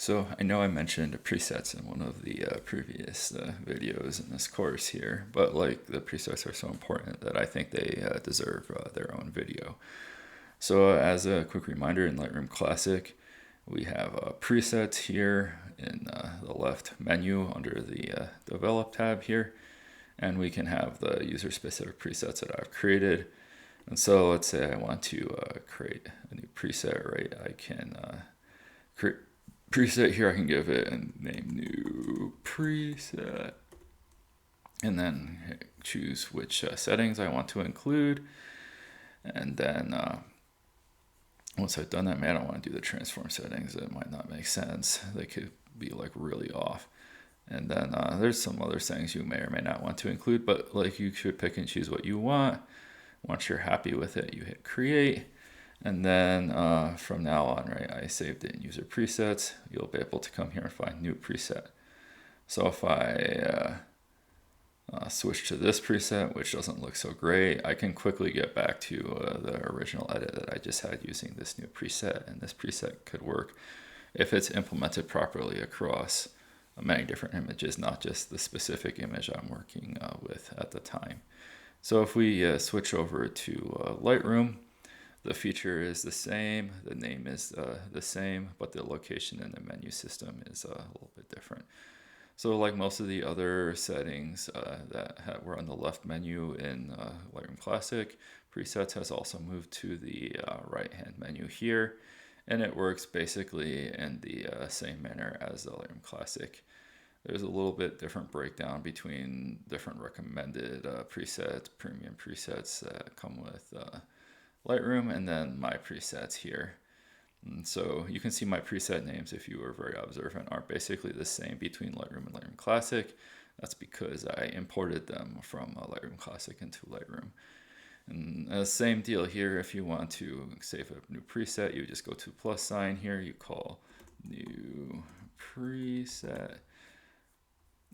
So I know I mentioned presets in one of the previous videos in this course here, but like the presets are so important that I think they deserve their own video. So as a quick reminder, in Lightroom Classic, we have presets here in the left menu under the Develop tab here, and we can have the user-specific presets that I've created. And so let's say I want to create a new preset, right? I can create preset here. I can give it a name, new preset, and then choose which settings I want to include. And then once I've done that, man, I don't want to do the transform settings. It might not make sense. They could be like really off. And then there's some other settings you may or may not want to include, but like you should pick and choose what you want. Once you're happy with it, you hit create. And then from now on, right, I saved it in user presets. You'll be able to come here and find new preset. So if I switch to this preset, which doesn't look so great, I can quickly get back to the original edit that I just had using this new preset. And this preset could work if it's implemented properly across many different images, not just the specific image I'm working with at the time. So if we switch over to Lightroom, the feature is the same, the name is the same, but the location in the menu system is a little bit different. So like most of the other settings that were on the left menu in Lightroom Classic, presets has also moved to the right-hand menu here, and it works basically in the same manner as the Lightroom Classic. There's a little bit different breakdown between different recommended presets, premium presets that come with Lightroom, and then my presets here. And so you can see my preset names, if you were very observant, are basically the same between Lightroom and Lightroom Classic. That's because I imported them from Lightroom Classic into Lightroom. And same deal here. If you want to save a new preset, you just go to plus sign here. You call new preset.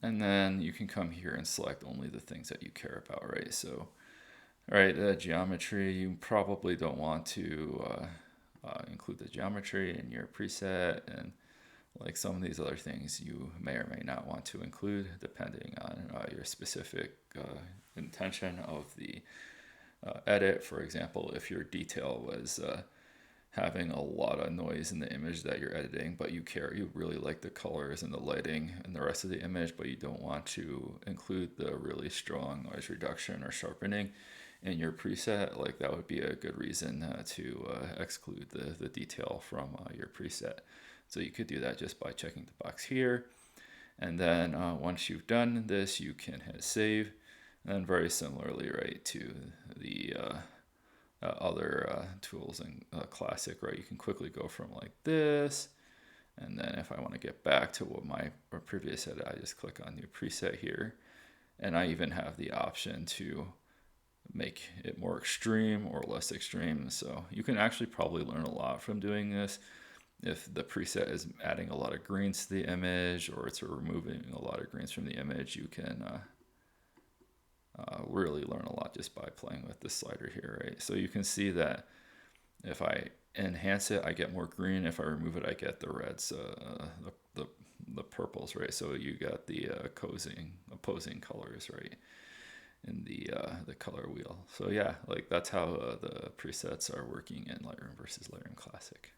And then you can come here and select only the things that you care about, right? So, right, geometry, you probably don't want to include the geometry in your preset, and like some of these other things you may or may not want to include depending on your specific intention of the edit. For example, if your detail was having a lot of noise in the image that you're editing, but you really like the colors and the lighting and the rest of the image, but you don't want to include the really strong noise reduction or sharpening in your preset, like that would be a good reason to exclude the detail from your preset. So you could do that just by checking the box here. And then once you've done this, you can hit save. And then very similarly, right, to the other tools in Classic, right, you can quickly go from like this. And then if I want to get back to what my previous edit, I just click on new preset here. And I even have the option to make it more extreme or less extreme. So you can actually probably learn a lot from doing this. If the preset is adding a lot of greens to the image, or it's removing a lot of greens from the image, you can really learn a lot just by playing with this slider here, right? So you can see that if I enhance it, I get more green. If I remove it, I get the reds, the purples, right? So you got the opposing colors, right, in the color wheel. So yeah, like that's how the presets are working in Lightroom versus Lightroom Classic.